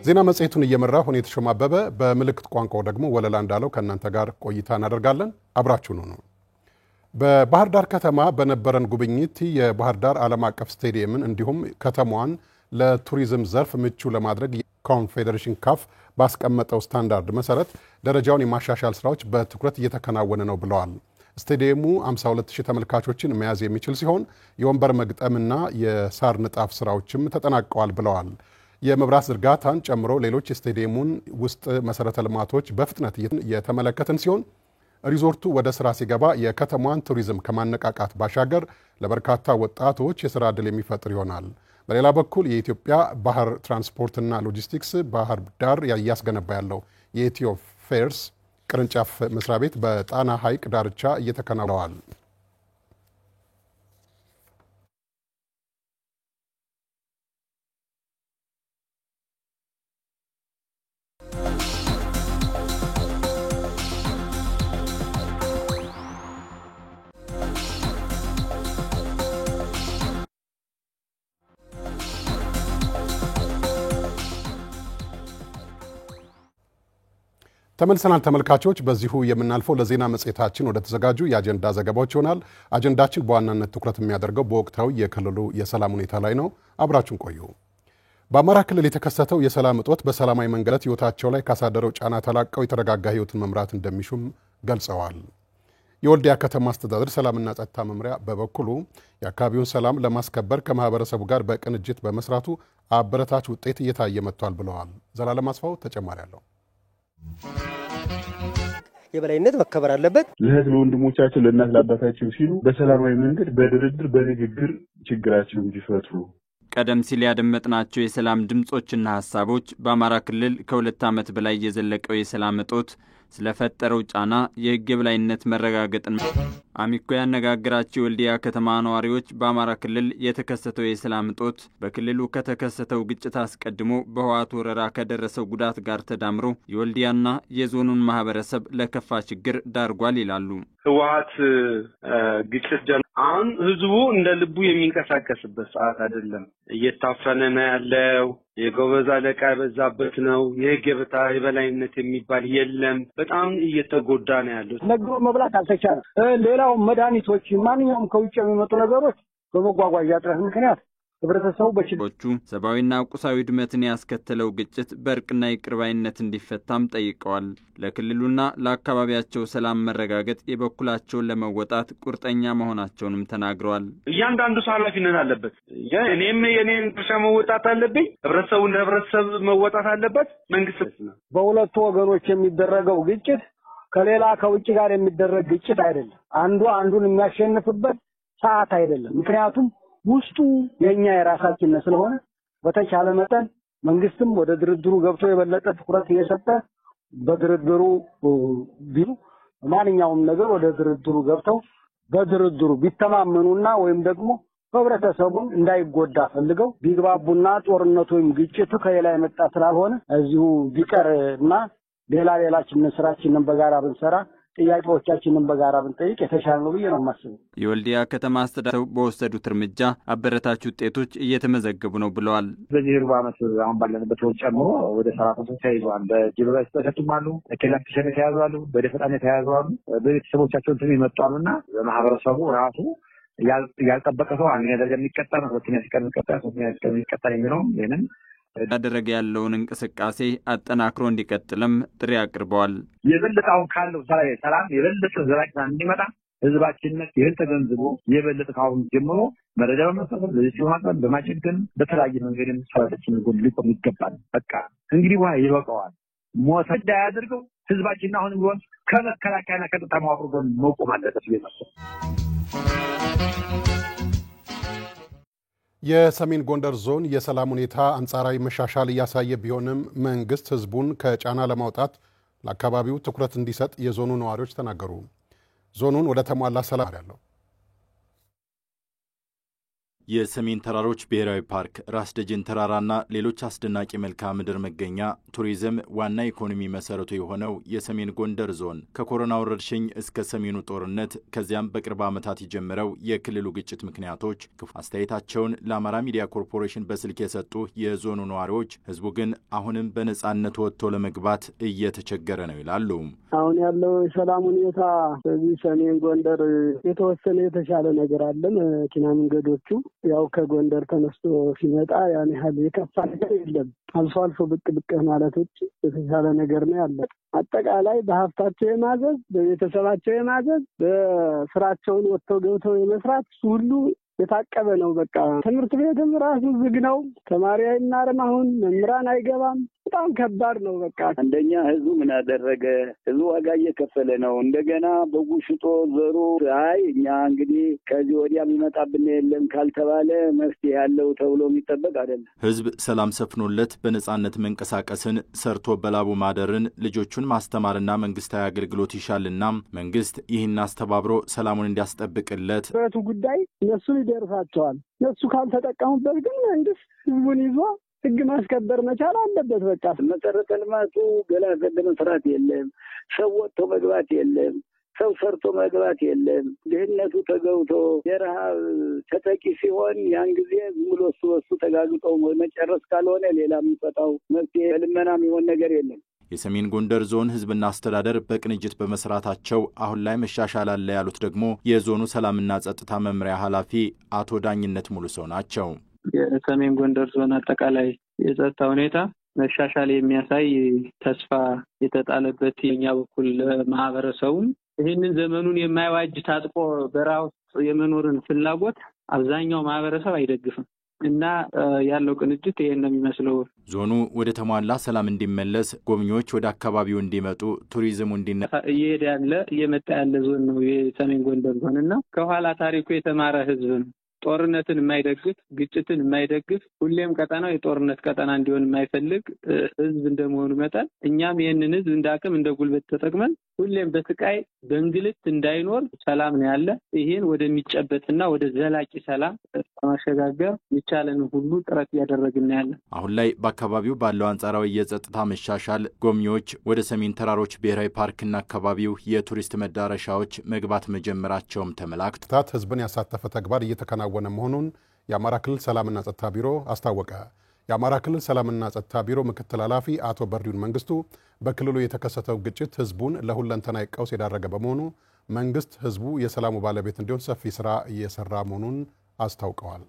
ዜና መጽሔቱን እየመራሁ እኔ ተሾመ አበበ በምልክት ቋንቋው ደግሞ ወለላ እንዳለው ከእናንተ ጋር ቆይታ እናደርጋለን። አብራችሁን ሁኑ። በባህር ዳር ከተማ በነበረን ጉብኝት የባህር ዳር ዓለም አቀፍ ስቴዲየምን እንዲሁም ከተማዋን ለቱሪዝም ዘርፍ ምቹ ለማድረግ ኮንፌዴሬሽን ካፍ ባስቀመጠው ስታንዳርድ መሰረት ደረጃውን የማሻሻል ስራዎች በትኩረት እየተከናወነ ነው ብለዋል። ስቴዲየሙ 52000 ተመልካቾችን መያዝ የሚችል ሲሆን የወንበር መግጠምና የሳር ንጣፍ ስራዎችም ተጠናቀዋል ብለዋል። የመብራት ዝርጋታን ጨምሮ ሌሎች የስቴዲየሙን ውስጥ መሰረተ ልማቶች በፍጥነት የተመለከትን ሲሆን ሪዞርቱ ወደ ስራ ሲገባ የከተማዋን ቱሪዝም ከማነቃቃት ባሻገር ለበርካታ ወጣቶች የስራ ዕድል የሚፈጥር ይሆናል። በሌላ በኩል የኢትዮጵያ ባህር ትራንስፖርትና ሎጂስቲክስ ባህር ዳር እያስገነባ ያለው የኢትዮ ፌርስ ቅርንጫፍ መስሪያ ቤት በጣና ሐይቅ ዳርቻ እየተከናወነዋል። ተመልሰናል ተመልካቾች። በዚሁ የምናልፈው ለዜና መጽሔታችን ወደ ተዘጋጁ የአጀንዳ ዘገባዎች ይሆናል። አጀንዳችን በዋናነት ትኩረት የሚያደርገው በወቅታዊ የክልሉ የሰላም ሁኔታ ላይ ነው። አብራችሁን ቆዩ። በአማራ ክልል የተከሰተው የሰላም እጦት በሰላማዊ መንገድ ሕይወታቸው ላይ ካሳደረው ጫና ተላቀው የተረጋጋ ሕይወትን መምራት እንደሚሹም ገልጸዋል። የወልዲያ ከተማ አስተዳደር ሰላምና ጸጥታ መምሪያ በበኩሉ የአካባቢውን ሰላም ለማስከበር ከማህበረሰቡ ጋር በቅንጅት በመስራቱ አበረታች ውጤት እየታየ መጥቷል ብለዋል። ዘላለም አስፋው ተጨማሪ አለው። የበላይነት መከበር አለበት። ለህዝብ ወንድሞቻቸው ለእናት ለአባታቸው ሲሉ በሰላማዊ መንገድ በድርድር በንግግር ችግራቸውን እንዲፈቱ ቀደም ሲል ያደመጥናቸው የሰላም ድምጾችና ሐሳቦች በአማራ ክልል ከ2 ዓመት በላይ የዘለቀው የሰላም እጦት ስለፈጠረው ጫና የህግ የበላይነት መረጋገጥን አሚኮ ያነጋገራቸው የወልዲያ ከተማ ነዋሪዎች በአማራ ክልል የተከሰተው የሰላም እጦት በክልሉ ከተከሰተው ግጭት አስቀድሞ በህወሓት ወረራ ከደረሰው ጉዳት ጋር ተዳምሮ የወልዲያና የዞኑን ማህበረሰብ ለከፋ ችግር ዳርጓል ይላሉ። ህወሓት ግጭት አሁን ህዝቡ እንደ ልቡ የሚንቀሳቀስበት ሰዓት አይደለም። እየታፈነ ነው ያለው። የጎበዝ አለቃ በዛበት ነው። የህግ የበላይነት የሚባል የለም። በጣም እየተጎዳ ነው ያለው። ነግሮ መብላት አልተቻለም። ሌላው መድኃኒቶች ማንኛውም ከውጭ የሚመጡ ነገሮች በመጓጓዣ እጥረት ምክንያት ህብረተሰቡ በችግሮቹ ሰብአዊና ቁሳዊ ውድመትን ያስከተለው ግጭት በእርቅና ይቅር ባይነት እንዲፈታም ጠይቀዋል። ለክልሉና ለአካባቢያቸው ሰላም መረጋገጥ የበኩላቸውን ለመወጣት ቁርጠኛ መሆናቸውንም ተናግረዋል። እያንዳንዱ ሰው ኃላፊነት አለበት። እኔም የኔን ድርሻ መወጣት አለብኝ። ህብረተሰቡ እንደ ህብረተሰብ መወጣት አለበት። መንግስት በሁለቱ ወገኖች የሚደረገው ግጭት ከሌላ ከውጭ ጋር የሚደረግ ግጭት አይደለም። አንዱ አንዱን የሚያሸንፍበት ሰዓት አይደለም። ምክንያቱም ውስጡ የኛ የራሳችን ስለሆነ በተቻለ መጠን መንግስትም ወደ ድርድሩ ገብቶ የበለጠ ትኩረት እየሰጠ በድርድሩ ቢሉ ማንኛውም ነገር ወደ ድርድሩ ገብተው በድርድሩ ቢተማመኑና ወይም ደግሞ ህብረተሰቡን እንዳይጎዳ ፈልገው ቢግባቡና ጦርነቱ ወይም ግጭቱ ከሌላ የመጣ ስላልሆነ እዚሁ ቢቀርና ሌላችንን ስራችንን በጋራ ብንሰራ ጥያቄዎቻችንን በጋራ ብንጠይቅ የተሻለ ነው ብዬ ነው የማስበው። የወልዲያ ከተማ አስተዳደር በወሰዱት እርምጃ አበረታች ውጤቶች እየተመዘገቡ ነው ብለዋል። በዚህ ሩብ ዓመት አሁን ባለንበት ወር ጨምሮ ወደ 30 ተያይዘዋል። በጅብራ ተከትማሉ፣ ከላክ ተሸነፈ ያዛሉ፣ በደፈጣን ተያያዛሉ፣ በቤተሰቦቻቸው እንትን ይመጣሉና በማህበረሰቡ ራሱ ያልጠበቀ ሰው አንድ ነገር የሚቀጣ ነው፣ ሁለተኛ ሲቀር የሚቀጣ፣ ሶስተኛ ሲቀር የሚቀጣ የሚለው ይሄንን ያደረገ ያለውን እንቅስቃሴ አጠናክሮ እንዲቀጥልም ጥሪ አቅርበዋል። የበለጠው ካለው ሰላም የበለጠ ዘላቂ እንዲመጣ ህዝባችንነት ይህን ተገንዝቦ የበለጠ ካሁን ጀምሮ መረጃ በመስጠት ለሲማጣን በማጨገን በተለያየ መንገድም ሰራተኞችን ጎን ሊቆም ይገባል። በቃ እንግዲህ ይበቃዋል። ሞት እንዳያደርገው ህዝባችን አሁን ቢሆን ከመከላከያና ከጸጥታ መዋቅር ጎን መቆም አለበት ይመስላል። የሰሜን ጎንደር ዞን የሰላም ሁኔታ አንጻራዊ መሻሻል እያሳየ ቢሆንም መንግስት ህዝቡን ከጫና ለማውጣት ለአካባቢው ትኩረት እንዲሰጥ የዞኑ ነዋሪዎች ተናገሩ። ዞኑን ወደ ተሟላ ሰላም ያለው የሰሜን ተራሮች ብሔራዊ ፓርክ ራስ ደጀን ተራራና ሌሎች አስደናቂ መልክዓ ምድር መገኛ ቱሪዝም ዋና ኢኮኖሚ መሰረቱ የሆነው የሰሜን ጎንደር ዞን ከኮሮና ወረርሽኝ እስከ ሰሜኑ ጦርነት ከዚያም በቅርብ ዓመታት የጀመረው የክልሉ ግጭት ምክንያቶች አስተያየታቸውን ለአማራ ሚዲያ ኮርፖሬሽን በስልክ የሰጡ የዞኑ ነዋሪዎች ህዝቡ ግን አሁንም በነጻነት ወጥቶ ለመግባት እየተቸገረ ነው ይላሉ። አሁን ያለው የሰላም ሁኔታ በዚህ ሰሜን ጎንደር የተወሰነ የተሻለ ነገር አለ። መኪና መንገዶቹ ያው ከጎንደር ተነስቶ ሲመጣ ያን ያህል የከፋ ነገር የለም። አልፎ አልፎ ብቅ ማለቶች የተሻለ ነገር ነው ያለ። አጠቃላይ በሀብታቸው የማዘዝ በቤተሰባቸው የማዘዝ በስራቸውን ወጥተው ገብተው የመስራት ሁሉ የታቀበ ነው። በቃ ትምህርት ቤትም ራሱ ዝግ ነው። ተማሪ አይማርም። አሁን መምህራን አይገባም። በጣም ከባድ ነው። በቃ አንደኛ ህዝቡ ምን አደረገ? ህዝቡ ዋጋ እየከፈለ ነው። እንደገና በጉሽጦ ዘሩ እኛ እንግዲህ ከዚህ ወዲያ የሚመጣብን የለም ካልተባለ መፍትሄ ያለው ተብሎ የሚጠበቅ አይደለም። ህዝብ ሰላም ሰፍኖለት በነጻነት መንቀሳቀስን ሰርቶ በላቡ ማደርን ልጆቹን ማስተማርና መንግስታዊ አገልግሎት ይሻልና መንግስት ይህን አስተባብሮ ሰላሙን እንዲያስጠብቅለት በቱ ጉዳይ እነሱ ይደርሳቸዋል። እነሱ ካልተጠቀሙበት ግን መንግስት ህዝቡን ይዞ ህግ ማስከበር መቻል አለበት። በቃ መሰረተ ልማቱ ገላ ዘደ መስራት የለም። ሰው ወጥቶ መግባት የለም። ሰው ሰርቶ መግባት የለም። ድህነቱ ተገውቶ የረሃብ ተጠቂ ሲሆን ያን ጊዜ ሙሉ እሱ ተጋግጦ መጨረስ ካልሆነ ሌላ የሚፈታው መፍትሄ ልመናም ይሆን ነገር የለም። የሰሜን ጎንደር ዞን ህዝብና አስተዳደር በቅንጅት በመስራታቸው አሁን ላይ መሻሻል አለ ያሉት ደግሞ የዞኑ ሰላምና ጸጥታ መምሪያ ኃላፊ አቶ ዳኝነት ሙሉ ሰው ናቸው። የሰሜን ጎንደር ዞን አጠቃላይ የጸጥታ ሁኔታ መሻሻል የሚያሳይ ተስፋ የተጣለበት የኛ በኩል ማህበረሰቡ ይህንን ዘመኑን የማይዋጅ ታጥቆ በረሃ ውስጥ የመኖርን ፍላጎት አብዛኛው ማህበረሰብ አይደግፍም እና ያለው ቅንጅት ይሄን ነው የሚመስለው። ዞኑ ወደ ተሟላ ሰላም እንዲመለስ ጎብኚዎች ወደ አካባቢው እንዲመጡ ቱሪዝሙ እየመጣ ያለ ዞን ነው የሰሜን ጎንደር ዞንና ከኋላ ታሪኩ የተማረ ህዝብ ነው። ጦርነትን የማይደግፍ ግጭትን የማይደግፍ ሁሌም ቀጠናው የጦርነት ቀጠና እንዲሆን የማይፈልግ ህዝብ እንደመሆኑ መጠን እኛም ይሄንን ህዝብ እንዳቅም እንደ ጉልበት ተጠቅመን ሁሌም በስቃይ በእንግልት እንዳይኖር ሰላም ነው ያለ። ይሄን ወደሚጨበጥና ወደ ዘላቂ ሰላም ማሸጋገር ይቻለን ሁሉ ጥረት ያደረግን ያለ። አሁን ላይ በአካባቢው ባለው አንጻራዊ የጸጥታ መሻሻል ጎብኚዎች ወደ ሰሜን ተራሮች ብሔራዊ ፓርክና አካባቢው የቱሪስት መዳረሻዎች መግባት መጀመራቸውም ተመላክቷል። ህዝብን ያሳተፈ ተግባር እየተከናወነ መሆኑን የአማራ ክልል ሰላምና ጸጥታ ቢሮ አስታወቀ። የአማራ ክልል ሰላምና ጸጥታ ቢሮ ምክትል ኃላፊ አቶ በርዲውን መንግስቱ በክልሉ የተከሰተው ግጭት ህዝቡን ለሁለንተናዊ ቀውስ የዳረገ በመሆኑ መንግስት ህዝቡ የሰላሙ ባለቤት እንዲሆን ሰፊ ስራ እየሰራ መሆኑን አስታውቀዋል።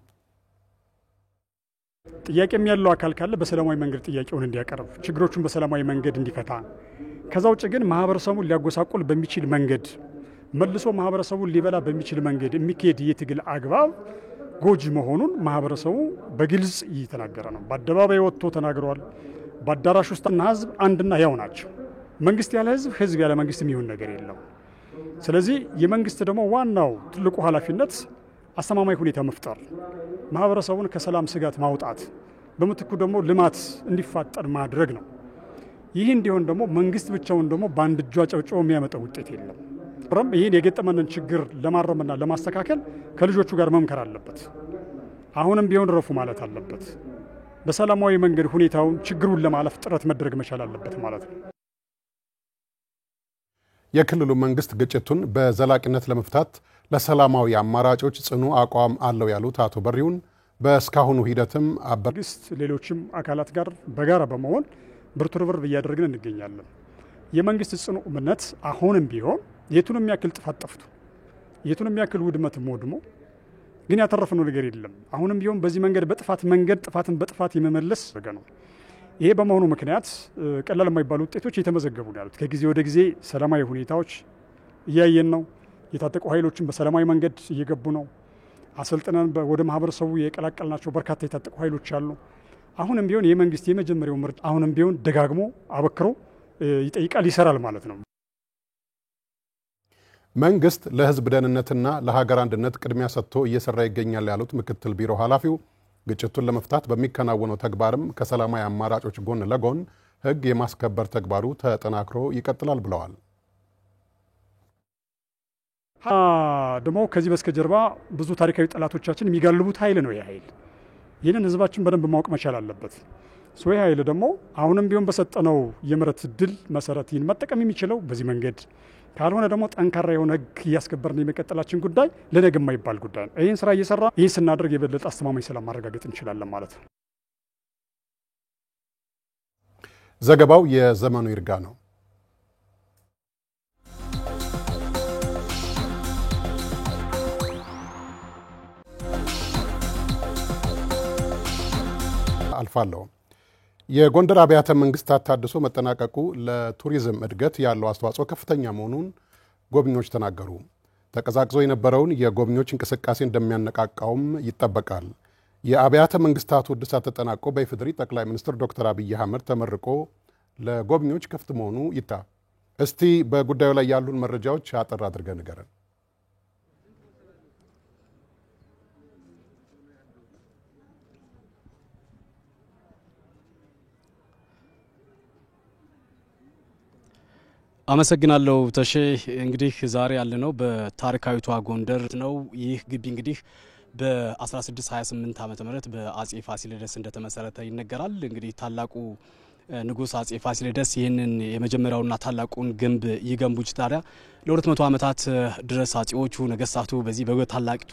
ጥያቄም ያለው አካል ካለ በሰላማዊ መንገድ ጥያቄውን እንዲያቀርብ ችግሮቹን በሰላማዊ መንገድ እንዲፈታ ከዛ ውጭ ግን ማህበረሰቡን ሊያጎሳቁል በሚችል መንገድ መልሶ ማህበረሰቡን ሊበላ በሚችል መንገድ የሚካሄድ የትግል አግባብ ጎጂ መሆኑን ማህበረሰቡ በግልጽ እየተናገረ ነው። በአደባባይ ወጥቶ ተናግሯል። በአዳራሽ ውስጥና ህዝብ አንድና ያው ናቸው። መንግስት ያለ ህዝብ፣ ህዝብ ያለ መንግስት የሚሆን ነገር የለም። ስለዚህ የመንግስት ደግሞ ዋናው ትልቁ ኃላፊነት አስተማማኝ ሁኔታ መፍጠር፣ ማህበረሰቡን ከሰላም ስጋት ማውጣት፣ በምትኩ ደግሞ ልማት እንዲፋጠን ማድረግ ነው። ይህ እንዲሆን ደግሞ መንግስት ብቻውን ደግሞ በአንድ እጁ አጨብጭቦ የሚያመጣው ውጤት የለም። ይህን የገጠመንን ችግር ለማረምና ለማስተካከል ከልጆቹ ጋር መምከር አለበት። አሁንም ቢሆን ረፉ ማለት አለበት። በሰላማዊ መንገድ ሁኔታውን ችግሩን ለማለፍ ጥረት መድረግ መቻል አለበት ማለት ነው። የክልሉ መንግስት ግጭቱን በዘላቂነት ለመፍታት ለሰላማዊ አማራጮች ጽኑ አቋም አለው ያሉት አቶ በሪውን በእስካሁኑ ሂደትም መንግስት ሌሎችም አካላት ጋር በጋራ በመሆን ብርቱ ርብርብ እያደረግን እንገኛለን። የመንግስት ጽኑ እምነት አሁንም ቢሆን የቱንም ያክል ጥፋት ጠፍቶ የቱንም ያክል ውድመት ወድሞ ግን ያተረፈነው ነገር የለም። አሁንም ቢሆን በዚህ መንገድ ጥፋትን በጥፋት የመመለስ ነው። ይሄ በመሆኑ ምክንያት ቀላል የማይባሉ ውጤቶች እየተመዘገቡ ነው ያሉት። ከጊዜ ወደ ጊዜ ሰላማዊ ሁኔታዎች እያየን ነው። የታጠቁ ኃይሎችን በሰላማዊ መንገድ እየገቡ ነው። አሰልጥነን ወደ ማህበረሰቡ የቀላቀልናቸው በርካታ የታጠቁ ኃይሎች አሉ። አሁንም ቢሆን የመንግስት የመጀመሪያው ምርጫ አሁንም ቢሆን ደጋግሞ አበክሮ ይጠይቃል፣ ይሰራል ማለት ነው። መንግስት ለህዝብ ደህንነትና ለሀገር አንድነት ቅድሚያ ሰጥቶ እየሰራ ይገኛል ያሉት ምክትል ቢሮ ኃላፊው ግጭቱን ለመፍታት በሚከናወነው ተግባርም ከሰላማዊ አማራጮች ጎን ለጎን ህግ የማስከበር ተግባሩ ተጠናክሮ ይቀጥላል ብለዋል። ደግሞ ከዚህ በስተጀርባ ብዙ ታሪካዊ ጠላቶቻችን የሚጋልቡት ኃይል ነው። ይሄ ይህንን ህዝባችን በደንብ ማወቅ መቻል አለበት። ይሄ ኃይል ደግሞ አሁንም ቢሆን በሰጠነው የምህረት ድል መሰረት ይህን መጠቀም የሚችለው በዚህ መንገድ ካልሆነ ደግሞ ጠንካራ የሆነ ህግ እያስከበርን የመቀጠላችን ጉዳይ ለነገ የማይባል ጉዳይ ነው። ይህን ስራ እየሰራ ይህን ስናደርግ የበለጠ አስተማማኝ ሰላም ማረጋገጥ እንችላለን ማለት ነው። ዘገባው የዘመኑ ይርጋ ነው። አልፋለሁ። የጎንደር አብያተ መንግስታት ታድሶ መጠናቀቁ ለቱሪዝም እድገት ያለው አስተዋጽኦ ከፍተኛ መሆኑን ጎብኚዎች ተናገሩ። ተቀዛቅዞ የነበረውን የጎብኚዎች እንቅስቃሴ እንደሚያነቃቃውም ይጠበቃል። የአብያተ መንግስታቱ እድሳት ተጠናቆ በኢፌዴሪ ጠቅላይ ሚኒስትር ዶክተር አብይ አህመድ ተመርቆ ለጎብኚዎች ክፍት መሆኑ እስቲ በጉዳዩ ላይ ያሉን መረጃዎች አጠር አድርገን ንገረን። አመሰግናለሁ ተሼ። እንግዲህ ዛሬ ያለነው በታሪካዊቷ ጎንደር ነው። ይህ ግቢ እንግዲህ በ1628 ዓመተ ምህረት በአጼ ፋሲለደስ እንደተመሰረተ ይነገራል። እንግዲህ ታላቁ ንጉስ አጼ ፋሲለደስ ይህንን የመጀመሪያውና ታላቁን ግንብ ይገንቡት ታዲያ ለ200 ዓመታት ድረስ አጼዎቹ ነገስታቱ በዚህ በታላቂቱ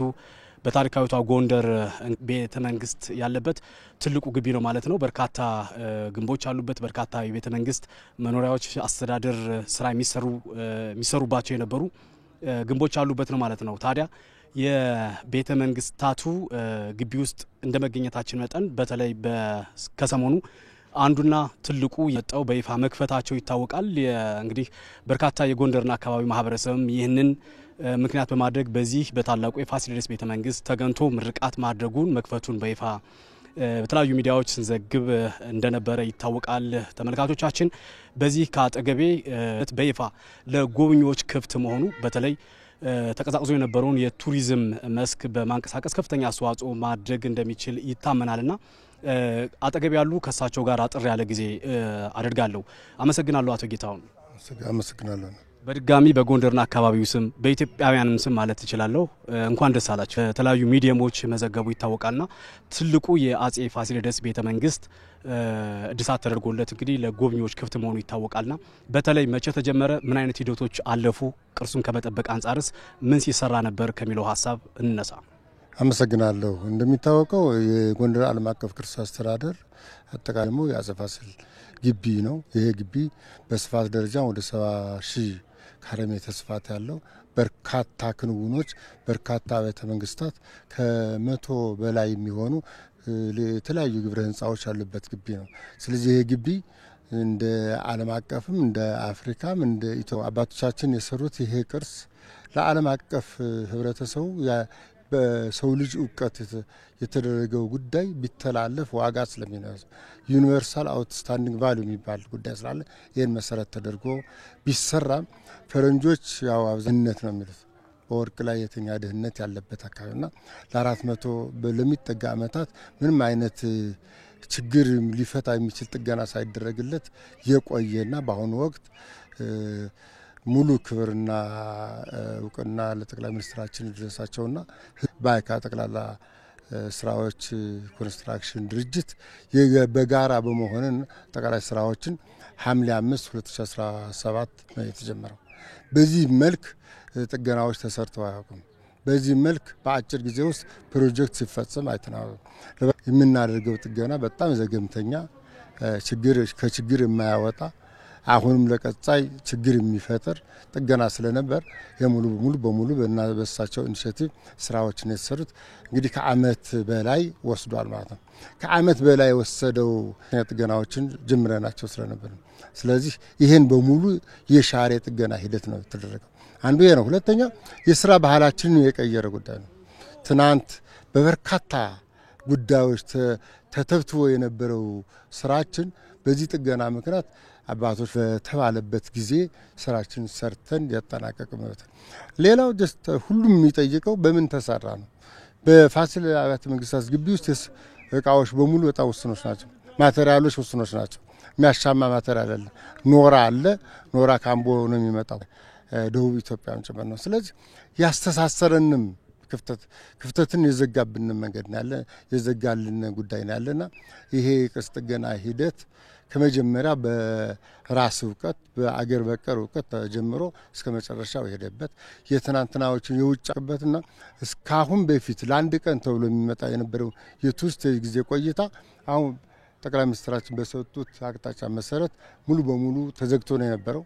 በታሪካዊቷ ጎንደር ቤተ መንግስት ያለበት ትልቁ ግቢ ነው ማለት ነው። በርካታ ግንቦች ያሉበት በርካታ የቤተ መንግስት መኖሪያዎች አስተዳደር ስራ የሚሰሩባቸው የነበሩ ግንቦች ያሉበት ነው ማለት ነው። ታዲያ የቤተ መንግስታቱ ግቢ ውስጥ እንደመገኘታችን መጠን በተለይ ከሰሞኑ አንዱና ትልቁ የመጣው በይፋ መክፈታቸው ይታወቃል። እንግዲህ በርካታ የጎንደርና አካባቢ ማህበረሰብም ይህንን ምክንያት በማድረግ በዚህ በታላቁ የፋሲለደስ ቤተ መንግስት ተገንቶ ምርቃት ማድረጉን መክፈቱን በይፋ በተለያዩ ሚዲያዎች ስንዘግብ እንደነበረ ይታወቃል። ተመልካቾቻችን በዚህ ከአጠገቤ በይፋ ለጎብኚዎች ክፍት መሆኑ በተለይ ተቀዛቅዞ የነበረውን የቱሪዝም መስክ በማንቀሳቀስ ከፍተኛ አስተዋጽኦ ማድረግ እንደሚችል ይታመናልና አጠገብ ያሉ ከሳቸው ጋር አጥር ያለ ጊዜ አደርጋለሁ። አመሰግናለሁ አቶ ጌታውን። አመሰግናለሁ። በድጋሚ በጎንደርና አካባቢው ስም በኢትዮጵያውያንም ስም ማለት እችላለሁ እንኳን ደስ አላችሁ። የተለያዩ ሚዲያሞች መዘገቡ ይታወቃልና ትልቁ የአጼ ፋሲለደስ ቤተ መንግስት እድሳት ተደርጎለት እንግዲህ ለጎብኚዎች ክፍት መሆኑ ይታወቃልና በተለይ መቼ ተጀመረ፣ ምን አይነት ሂደቶች አለፉ፣ ቅርሱን ከመጠበቅ አንጻርስ ምን ሲሰራ ነበር ከሚለው ሀሳብ እንነሳ። አመሰግናለሁ። እንደሚታወቀው የጎንደር ዓለም አቀፍ ቅርስ አስተዳደር አጠቃላይ የአጼ ፋሲል ግቢ ነው። ይሄ ግቢ በስፋት ደረጃ ወደ 70,000 ካሬ ሜትር ስፋት ያለው በርካታ ክንውኖች በርካታ ቤተ መንግስታት ከ100 በላይ የሚሆኑ የተለያዩ ግብረ ህንፃዎች ያሉበት ግቢ ነው። ስለዚህ ይሄ ግቢ እንደ ዓለም አቀፍም እንደ አፍሪካም እንደ ኢትዮጵያ አባቶቻችን የሰሩት ይሄ ቅርስ ለዓለም አቀፍ ህብረተሰቡ በሰው ልጅ እውቀት የተደረገው ጉዳይ ቢተላለፍ ዋጋ ስለሚነስ ዩኒቨርሳል አውትስታንዲንግ ቫልዩ የሚባል ጉዳይ ስላለ ይህን መሰረት ተደርጎ ቢሰራም ፈረንጆች ያው አብዛኛነት ነው የሚሉት በወርቅ ላይ የተኛ ድህነት ያለበት አካባቢና ለ400 ለሚጠጋ ዓመታት ምንም አይነት ችግር ሊፈታ የሚችል ጥገና ሳይደረግለት የቆየና በአሁኑ ወቅት ሙሉ ክብርና እውቅና ለጠቅላይ ሚኒስትራችን ድረሳቸውና ባይካ ጠቅላላ ስራዎች ኮንስትራክሽን ድርጅት በጋራ በመሆን ጠቅላላ ስራዎችን ሐምሌ 5 2017 ነው የተጀመረው። በዚህ መልክ ጥገናዎች ተሰርተው አያውቁም። በዚህ መልክ በአጭር ጊዜ ውስጥ ፕሮጀክት ሲፈጸም አይተናል። የምናደርገው ጥገና በጣም ዘገምተኛ ከችግር የማያወጣ አሁንም ለቀጣይ ችግር የሚፈጥር ጥገና ስለነበር የሙሉ በሙሉ በእናበሳቸው ኢኒሼቲቭ ስራዎችን የተሰሩት እንግዲህ ከአመት በላይ ወስዷል ማለት ነው። ከአመት በላይ ወሰደው ጥገናዎችን ጀምረናቸው ስለነበር ስለዚህ ይሄን በሙሉ የሻሬ ጥገና ሂደት ነው የተደረገው። አንዱ ይሄ ነው። ሁለተኛ የስራ ባህላችንን የቀየረ ጉዳይ ነው። ትናንት በበርካታ ጉዳዮች ተተብትቦ የነበረው ስራችን በዚህ ጥገና ምክንያት አባቶች በተባለበት ጊዜ ስራችን ሰርተን ያጠናቀቅ ማለት ነው። ሌላው ሁሉም የሚጠይቀው በምን ተሰራ ነው። በፋሲል አብያተ መንግስታት ግቢ ውስጥ እቃዎች በሙሉ በጣም ውስኖች ናቸው። ማቴሪያሎች ውስኖች ናቸው። የሚያሻማ ማቴሪያል አለ። ኖራ አለ። ኖራ ካምቦ ነው የሚመጣው። ደቡብ ኢትዮጵያም ጭምር ነው። ስለዚህ ያስተሳሰረንም ክፍተትን የዘጋብን መንገድ ያለ የዘጋልን ጉዳይ ያለና ይሄ ቅርስ ጥገና ሂደት ከመጀመሪያ በራስ እውቀት በአገር በቀር እውቀት ተጀምሮ እስከ መጨረሻው የሄደበት የትናንትናዎችን የውጭበትና እስካሁን በፊት ለአንድ ቀን ተብሎ የሚመጣ የነበረው የቱሪስት ጊዜ ቆይታ አሁን ጠቅላይ ሚኒስትራችን በሰጡት አቅጣጫ መሰረት ሙሉ በሙሉ ተዘግቶ ነው የነበረው።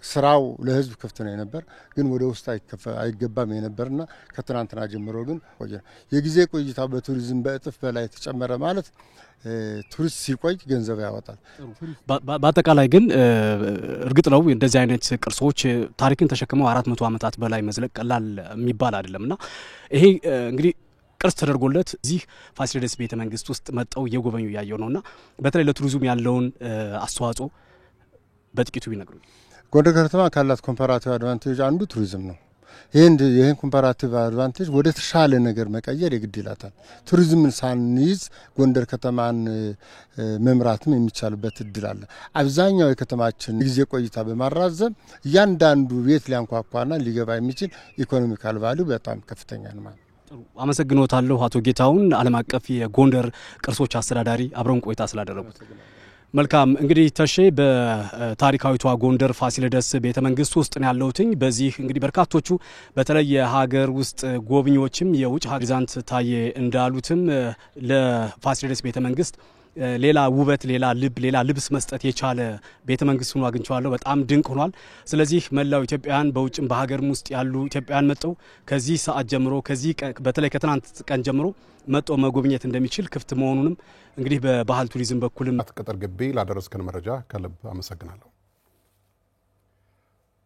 ስራው ለህዝብ ክፍት ነው የነበር፣ ግን ወደ ውስጥ አይገባም የነበርና ከትናንትና ጀምሮ ግን ቆየ። የጊዜ ቆይታ በቱሪዝም በእጥፍ በላይ ተጨመረ ማለት ቱሪስት ሲቆይ ገንዘብ ያወጣል። በአጠቃላይ ግን እርግጥ ነው እንደዚህ አይነት ቅርሶች ታሪክን ተሸክመው 400 ዓመታት በላይ መዝለቅ ቀላል የሚባል አይደለምና ይሄ እንግዲህ ቅርስ ተደርጎለት እዚህ ፋሲለደስ ቤተ መንግስት ውስጥ መጣው እየጎበኙ ያየው ነውና በተለይ ለቱሪዝም ያለውን አስተዋጽኦ በጥቂቱ ቢነግሩኝ። ጎንደር ከተማ ካላት ኮምፓራቲቭ አድቫንቴጅ አንዱ ቱሪዝም ነው። ይሄን ኮምፓራቲቭ አድቫንቴጅ ወደ ተሻለ ነገር መቀየር የግድ ይላታል። ቱሪዝምን ሳንይዝ ጎንደር ከተማን መምራትም የሚቻልበት እድል አለ። አብዛኛው የከተማችን ጊዜ ቆይታ በማራዘም እያንዳንዱ ቤት ሊያንኳኳና ሊገባ የሚችል ኢኮኖሚካል ቫልዩ በጣም ከፍተኛ ነው ማለት። አመሰግኖታለሁ አቶ ጌታውን ዓለም አቀፍ የጎንደር ቅርሶች አስተዳዳሪ አብረን ቆይታ ስላደረጉት። መልካም እንግዲህ ተሼ በታሪካዊቷ ጎንደር ፋሲለደስ ቤተ መንግስት ውስጥ ነው ያለውትኝ። በዚህ እንግዲህ በርካቶቹ በተለይ የሀገር ውስጥ ጎብኚዎችም የውጭ ሀገዛንት ታየ እንዳሉትም ለፋሲለደስ ቤተ መንግስት ሌላ ውበት ሌላ ልብስ መስጠት የቻለ ቤተ መንግስት ሆኖ አግኝቻለሁ። በጣም ድንቅ ሆኗል። ስለዚህ መላው ኢትዮጵያውያን በውጭም በሀገርም ውስጥ ያሉ ኢትዮጵያውያን መጥተው ከዚህ ሰዓት ጀምሮ ከዚህ በተለይ ከትናንት ቀን ጀምሮ መጥተው መጎብኘት እንደሚችል ክፍት መሆኑንም እንግዲህ በባህል ቱሪዝም በኩልም ቅጥር ግቢ ላደረስከን መረጃ ከልብ አመሰግናለሁ።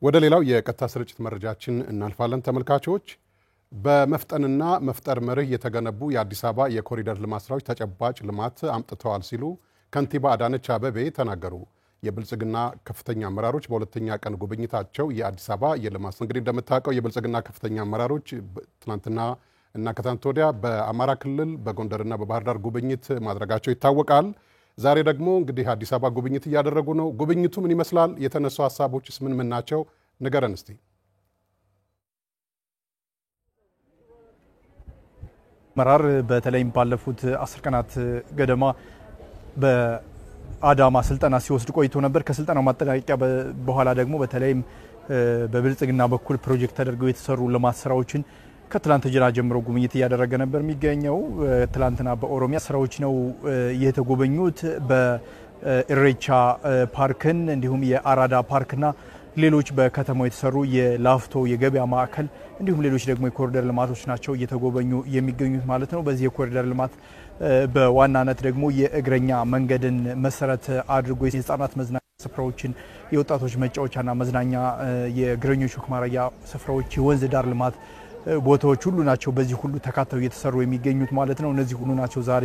ወደ ሌላው የቀጥታ ስርጭት መረጃችን እናልፋለን ተመልካቾች። በመፍጠንና መፍጠር መርህ የተገነቡ የአዲስ አበባ የኮሪደር ልማት ስራዎች ተጨባጭ ልማት አምጥተዋል ሲሉ ከንቲባ አዳነች አቤቤ ተናገሩ። የብልጽግና ከፍተኛ አመራሮች በሁለተኛ ቀን ጉብኝታቸው የአዲስ አበባ የልማት እንግዲህ እንደምታውቀው የብልጽግና ከፍተኛ አመራሮች ትናንትና እና ከትናንት ወዲያ በአማራ ክልል በጎንደርና በባህር ዳር ጉብኝት ማድረጋቸው ይታወቃል። ዛሬ ደግሞ እንግዲህ አዲስ አበባ ጉብኝት እያደረጉ ነው። ጉብኝቱ ምን ይመስላል? የተነሱ ሀሳቦችስ ምን ናቸው? ንገረን እስቲ። አመራር በተለይም ባለፉት 10 ቀናት ገደማ በአዳማ ስልጠና ሲወስድ ቆይቶ ነበር። ከስልጠናው ማጠናቀቂያ በኋላ ደግሞ በተለይም በብልጽግና በኩል ፕሮጀክት ተደርገው የተሰሩ ልማት ስራዎችን ከትላንት ጀምሮ ጉብኝት እያደረገ ነበር የሚገኘው። ትላንትና በኦሮሚያ ስራዎች ነው የተጎበኙት። በኢሬቻ ፓርክን እንዲሁም የአራዳ ፓርክና ሌሎች በከተማው የተሰሩ የላፍቶ የገበያ ማዕከል እንዲሁም ሌሎች ደግሞ የኮሪደር ልማቶች ናቸው እየተጎበኙ የሚገኙት ማለት ነው። በዚህ የኮሪደር ልማት በዋናነት ደግሞ የእግረኛ መንገድን መሰረት አድርጎ የህፃናት መዝናኛ ስፍራዎችን፣ የወጣቶች መጫወቻና መዝናኛ፣ የእግረኞች ማረጊያ ስፍራዎች፣ የወንዝ ዳር ልማት ቦታዎች ሁሉ ናቸው በዚህ ሁሉ ተካተው እየተሰሩ የሚገኙት ማለት ነው። እነዚህ ሁሉ ናቸው ዛሬ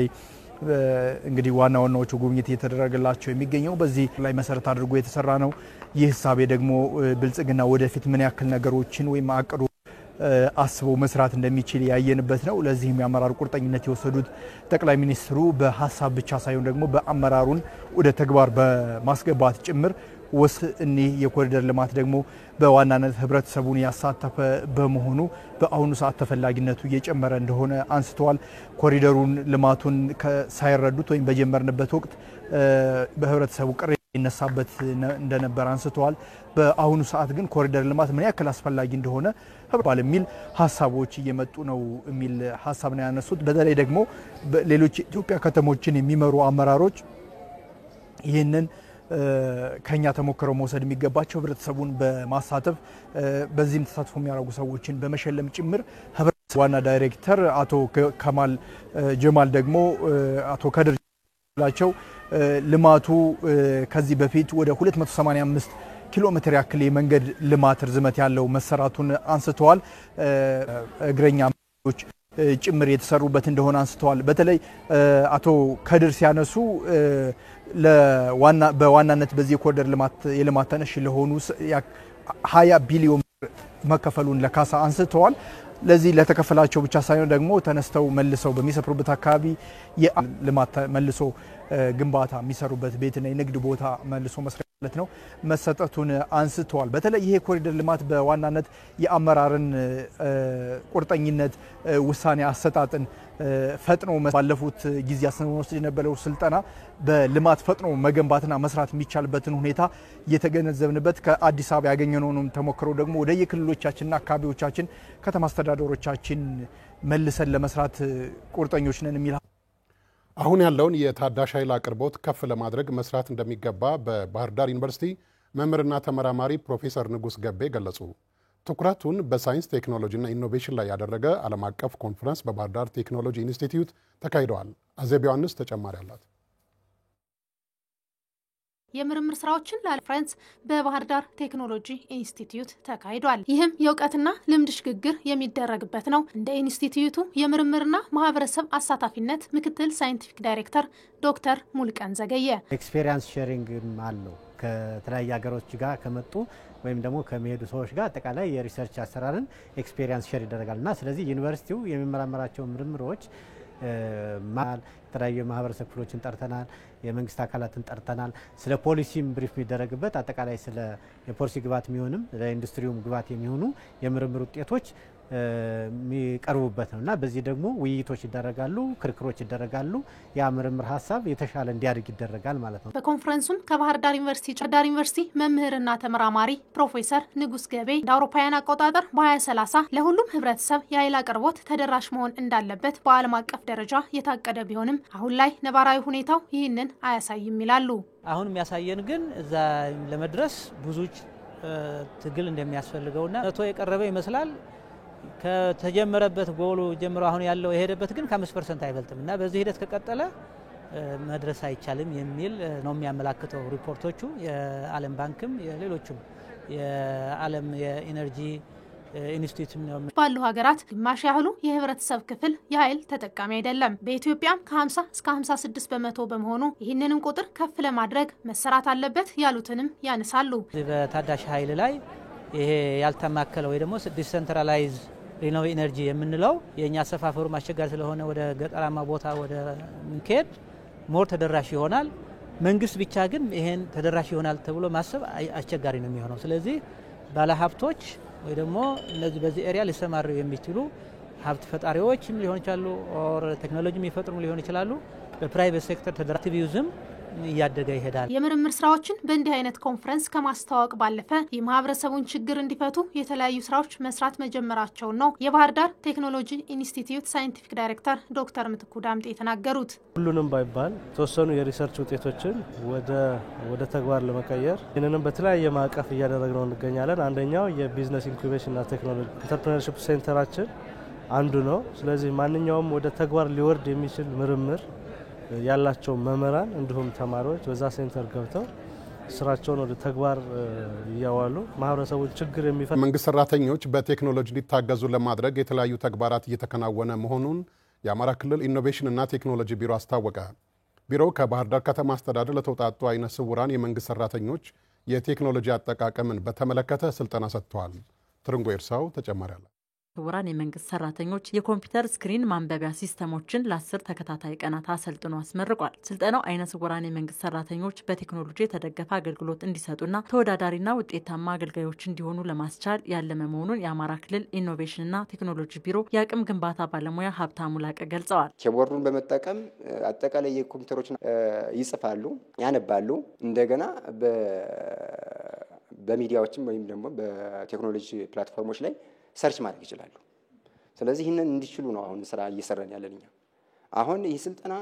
እንግዲህ ዋናዎቹ ጉብኝት እየተደረገላቸው የሚገኘው በዚህ ላይ መሰረት አድርጎ የተሰራ ነው። ይህ ሀሳቤ ደግሞ ብልጽግና ወደፊት ምን ያክል ነገሮችን ወይም አቅዶ አስበው መስራት እንደሚችል ያየንበት ነው። ለዚህም የአመራሩ ቁርጠኝነት የወሰዱት ጠቅላይ ሚኒስትሩ በሀሳብ ብቻ ሳይሆን ደግሞ በአመራሩን ወደ ተግባር በማስገባት ጭምር ወስኒ የኮሪደር ልማት ደግሞ በዋናነት ህብረተሰቡን ያሳተፈ በመሆኑ በአሁኑ ሰዓት ተፈላጊነቱ እየጨመረ እንደሆነ አንስተዋል። ኮሪደሩን ልማቱን ሳይረዱት ወይም በጀመርንበት ወቅት በህብረተሰቡ ቅሬታ ይነሳበት እንደነበር አንስተዋል። በአሁኑ ሰዓት ግን ኮሪደር ልማት ምን ያክል አስፈላጊ እንደሆነ ህብረተሰቡ የሚል ሀሳቦች እየመጡ ነው የሚል ሀሳብ ነው ያነሱት። በተለይ ደግሞ ሌሎች ኢትዮጵያ ከተሞችን የሚመሩ አመራሮች ይህንን ከኛ ተሞክረው መውሰድ የሚገባቸው ህብረተሰቡን በማሳተፍ በዚህም ተሳትፎ የሚያደርጉ ሰዎችን በመሸለም ጭምር ዋና ዳይሬክተር አቶ ከማል ጀማል ደግሞ አቶ ከድር ላቸው ልማቱ ከዚህ በፊት ወደ 285 ኪሎ ሜትር ያክል የመንገድ ልማት ርዝመት ያለው መሰራቱን አንስተዋል። እግረኛ መንገዶች ጭምር የተሰሩበት እንደሆነ አንስተዋል። በተለይ አቶ ከድር ሲያነሱ በዋናነት በዚህ የኮሪደር ልማት የልማት ተነሽ ለሆኑ 20 ቢሊዮን መከፈሉን ለካሳ አንስተዋል። ለዚህ ለተከፈላቸው ብቻ ሳይሆን ደግሞ ተነስተው መልሰው በሚሰፍሩበት አካባቢ የልማት መልሶ ግንባታ የሚሰሩበት ቤትና የንግድ ቦታ መልሶ መስራት ነው መሰጠቱን አንስተዋል። በተለይ ይሄ ኮሪደር ልማት በዋናነት የአመራርን ቁርጠኝነት ውሳኔ አሰጣጥን ፈጥኖ ባለፉት ጊዜያት ስንወስድ የነበረው ስልጠና በልማት ፈጥኖ መገንባትና መስራት የሚቻልበትን ሁኔታ የተገነዘብንበት ከአዲስ አበባ ያገኘነውን ተሞክሮ ደግሞ ወደ የክልሎቻችንና አካባቢዎቻችን ከተማ አስተዳደሮቻችን መልሰን ለመስራት ቁርጠኞች ነን የሚል አሁን ያለውን የታዳሽ ኃይል አቅርቦት ከፍ ለማድረግ መስራት እንደሚገባ በባህር ዳር ዩኒቨርሲቲ መምህርና ተመራማሪ ፕሮፌሰር ንጉስ ገቤ ገለጹ። ትኩረቱን በሳይንስ ቴክኖሎጂና ኢኖቬሽን ላይ ያደረገ ዓለም አቀፍ ኮንፈረንስ በባህር ዳር ቴክኖሎጂ ኢንስቲትዩት ተካሂደዋል። አዜብ ዮሐንስ ተጨማሪ አላት። የምርምር ስራዎችን ለኮንፈረንስ በባህር ዳር ቴክኖሎጂ ኢንስቲትዩት ተካሂዷል። ይህም የእውቀትና ልምድ ሽግግር የሚደረግበት ነው። እንደ ኢንስቲትዩቱ የምርምርና ማህበረሰብ አሳታፊነት ምክትል ሳይንቲፊክ ዳይሬክተር ዶክተር ሙልቀን ዘገየ ኤክስፒሪየንስ ሼሪንግ አለው ከተለያዩ ሀገሮች ጋር ከመጡ ወይም ደግሞ ከመሄዱ ሰዎች ጋር አጠቃላይ የሪሰርች አሰራርን ኤክስፒሪየንስ ሼር ይደረጋልና ስለዚህ ዩኒቨርሲቲው የሚመራመራቸው ምርምሮች የተለያዩ ማህበረሰብ ክፍሎችን ጠርተናል፣ የመንግስት አካላትን ጠርተናል። ስለ ፖሊሲም ብሪፍ የሚደረግበት አጠቃላይ ስለ የፖሊሲ ግብዓት የሚሆንም ለኢንዱስትሪውም ግብዓት የሚሆኑ የምርምር ውጤቶች የሚቀርቡበት ነውና በዚህ ደግሞ ውይይቶች ይደረጋሉ፣ ክርክሮች ይደረጋሉ። ያ ምርምር ሀሳብ የተሻለ እንዲያድግ ይደረጋል ማለት ነው። በኮንፈረንሱም ከባህር ዳር ዩኒቨርሲቲ መምህርና ተመራማሪ ፕሮፌሰር ንጉስ ገቤ ለአውሮፓውያን አቆጣጠር በ2030 ለሁሉም ህብረተሰብ የኃይል አቅርቦት ተደራሽ መሆን እንዳለበት በዓለም አቀፍ ደረጃ የታቀደ ቢሆንም አሁን ላይ ነባራዊ ሁኔታው ይህንን አያሳይም ይላሉ። አሁን የሚያሳየን ግን እዛ ለመድረስ ብዙ ትግል እንደሚያስፈልገውና ነቶ የቀረበ ይመስላል። ከተጀመረበት ጎሉ ጀምሮ አሁን ያለው የሄደበት ግን ከ5% አይበልጥም እና በዚህ ሂደት ከቀጠለ መድረስ አይቻልም የሚል ነው የሚያመላክተው ሪፖርቶቹ። የዓለም ባንክም የሌሎችም የዓለም የኢነርጂ ኢንስቲትዩት ባሉ ሀገራት ግማሽ ያህሉ የህብረተሰብ ክፍል የኃይል ተጠቃሚ አይደለም። በኢትዮጵያም ከ50 እስከ 56 በመቶ በመሆኑ ይህንንም ቁጥር ከፍ ለማድረግ መሰራት አለበት ያሉትንም ያነሳሉ። በታዳሽ ኃይል ላይ ይሄ ያልተማከለ ወይ ደግሞ ዲሰንትራላይዝ ሪኖቬብል ኢነርጂ የምንለው የኛ አሰፋፈሩ ማስቸጋሪ ስለሆነ ወደ ገጠራማ ቦታ ወደ ምንከድ ሞር ተደራሽ ይሆናል። መንግስት ብቻ ግን ይሄን ተደራሽ ይሆናል ተብሎ ማሰብ አስቸጋሪ ነው የሚሆነው። ስለዚህ ባለሀብቶች ወይ ደግሞ እነዚህ በዚህ ኤሪያ ሊሰማሩ የሚችሉ ሀብት ፈጣሪዎችም ሊሆን ይችላሉ ኦር ቴክኖሎጂ የሚፈጥሩ ሊሆን ይችላሉ። በፕራይቬት ሴክተር ተደራቲቪዝም እያደገ ይሄዳል። የምርምር ስራዎችን በእንዲህ አይነት ኮንፈረንስ ከማስተዋወቅ ባለፈ የማህበረሰቡን ችግር እንዲፈቱ የተለያዩ ስራዎች መስራት መጀመራቸው ነው የባህር ዳር ቴክኖሎጂ ኢንስቲትዩት ሳይንቲፊክ ዳይሬክተር ዶክተር ምትኩ ዳምጤ የተናገሩት። ሁሉንም ባይባል ተወሰኑ የሪሰርች ውጤቶችን ወደ ተግባር ለመቀየር ይህንንም በተለያየ ማዕቀፍ እያደረግነው እንገኛለን። አንደኛው የቢዝነስ ኢንኩቤሽንና ቴክኖሎጂ ኢንተርፕረነርሺፕ ሴንተራችን አንዱ ነው። ስለዚህ ማንኛውም ወደ ተግባር ሊወርድ የሚችል ምርምር ያላቸው መምህራን እንዲሁም ተማሪዎች በዛ ሴንተር ገብተው ስራቸውን ወደ ተግባር እያዋሉ ማህበረሰቡን ችግር የሚፈቱ መንግስት ሰራተኞች በቴክኖሎጂ እንዲታገዙ ለማድረግ የተለያዩ ተግባራት እየተከናወነ መሆኑን የአማራ ክልል ኢኖቬሽንና ቴክኖሎጂ ቢሮ አስታወቀ። ቢሮው ከባህር ዳር ከተማ አስተዳደር ለተውጣጡ አይነ ስውራን የመንግስት ሰራተኞች የቴክኖሎጂ አጠቃቀምን በተመለከተ ስልጠና ሰጥተዋል። ትርንጎ ኤርሳው ተጨማሪ አለ። ስውራን የመንግስት ሰራተኞች የኮምፒውተር ስክሪን ማንበቢያ ሲስተሞችን ለ10 ተከታታይ ቀናት አሰልጥኖ አስመርቋል። ስልጠናው አይነ ስውራን የመንግስት ሰራተኞች በቴክኖሎጂ የተደገፈ አገልግሎት እንዲሰጡና ተወዳዳሪና ውጤታማ አገልጋዮች እንዲሆኑ ለማስቻል ያለመ መሆኑን የአማራ ክልል ኢኖቬሽንና ቴክኖሎጂ ቢሮ የአቅም ግንባታ ባለሙያ ሀብታሙ ላቀ ገልጸዋል። ኪቦርዱን በመጠቀም አጠቃላይ የኮምፒውተሮችን ይጽፋሉ፣ ያነባሉ። እንደገና በሚዲያዎችም ወይም ደግሞ በቴክኖሎጂ ፕላትፎርሞች ላይ ሰርች ማድረግ ይችላሉ። ስለዚህ ይህንን እንዲችሉ ነው አሁን ስራ እየሰራን ያለን እኛ። አሁን ይህ ስልጠና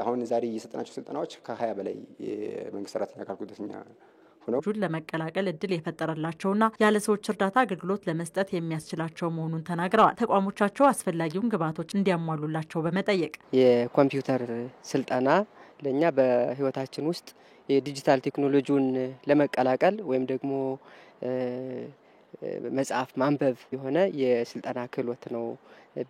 አሁን ዛሬ እየሰጠናቸው ስልጠናዎች ከ20 በላይ የመንግስት ሰራተኛ አካል ጉዳተኛ ሆነው ለመቀላቀል እድል የፈጠረላቸውና ያለ ሰዎች እርዳታ አገልግሎት ለመስጠት የሚያስችላቸው መሆኑን ተናግረዋል። ተቋሞቻቸው አስፈላጊውን ግብዓቶች እንዲያሟሉላቸው በመጠየቅ የኮምፒውተር ስልጠና ለኛ በህይወታችን ውስጥ የዲጂታል ቴክኖሎጂውን ለመቀላቀል ወይም ደግሞ መጽሐፍ ማንበብ የሆነ የስልጠና ክህሎት ነው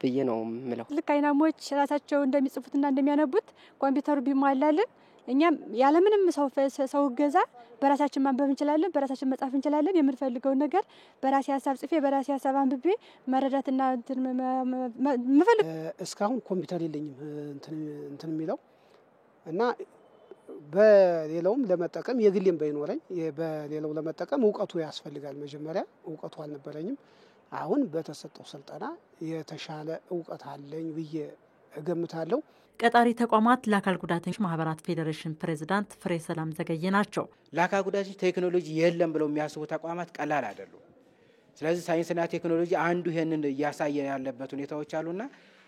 ብዬ ነው የምለው። ልክ አይናሞች ራሳቸው እንደሚጽፉትና እንደሚያነቡት ኮምፒውተሩ ቢሟላልን እኛም ያለምንም ሰው እገዛ በራሳችን ማንበብ እንችላለን፣ በራሳችን መጻፍ እንችላለን። የምንፈልገውን ነገር በራሴ ሀሳብ ጽፌ በራሴ ሀሳብ አንብቤ መረዳትና እስካሁን ኮምፒውተር የለኝም እንትን የሚለው እና በሌላውም ለመጠቀም የግሌም ባይኖረኝ በሌላው ለመጠቀም እውቀቱ ያስፈልጋል። መጀመሪያ እውቀቱ አልነበረኝም። አሁን በተሰጠው ስልጠና የተሻለ እውቀት አለኝ ብዬ እገምታለሁ። ቀጣሪ ተቋማት ለአካል ጉዳተኞች ማህበራት ፌዴሬሽን ፕሬዝዳንት ፍሬ ሰላም ዘገየ ናቸው። ለአካል ጉዳተኞች ቴክኖሎጂ የለም ብለው የሚያስቡ ተቋማት ቀላል አይደሉም። ስለዚህ ሳይንስና ቴክኖሎጂ አንዱ ይሄንን እያሳየ ያለበት ሁኔታዎች አሉና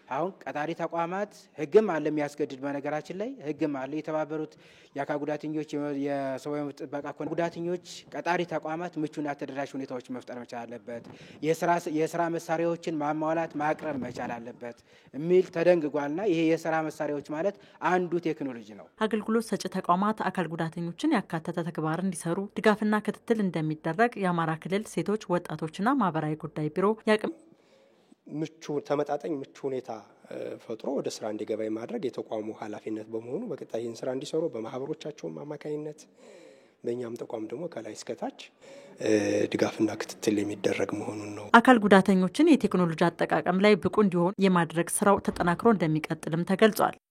አሁን ቀጣሪ ተቋማት ህግም አለ የሚያስገድድ በነገራችን ላይ ህግም አለ። የተባበሩት የአካል ጉዳተኞች የሰብአዊ መብት ጥበቃ ጉዳተኞች ቀጣሪ ተቋማት ምቹና ተደራሽ ሁኔታዎች መፍጠር መቻል አለበት። የስራ መሳሪያዎችን ማሟላት ማቅረብ መቻል አለበት የሚል ተደንግጓልና ይሄ የስራ መሳሪያዎች ማለት አንዱ ቴክኖሎጂ ነው። አገልግሎት ሰጪ ተቋማት አካል ጉዳተኞችን ያካተተ ተግባር እንዲሰሩ ድጋፍና ክትትል እንደሚደረግ የአማራ ክልል ሴቶች ወጣቶችና ማህበራዊ ጉዳይ ቢሮ ተመጣጣኝ ምቹ ሁኔታ ፈጥሮ ወደ ስራ እንዲገባ ማድረግ የተቋሙ ኃላፊነት በመሆኑ በቀጣይ ይህን ስራ እንዲሰሩ በማህበሮቻቸውም አማካኝነት በእኛም ተቋም ደግሞ ከላይ እስከታች ድጋፍና ክትትል የሚደረግ መሆኑን ነው። አካል ጉዳተኞችን የቴክኖሎጂ አጠቃቀም ላይ ብቁ እንዲሆኑ የማድረግ ስራው ተጠናክሮ እንደሚቀጥልም ተገልጿል።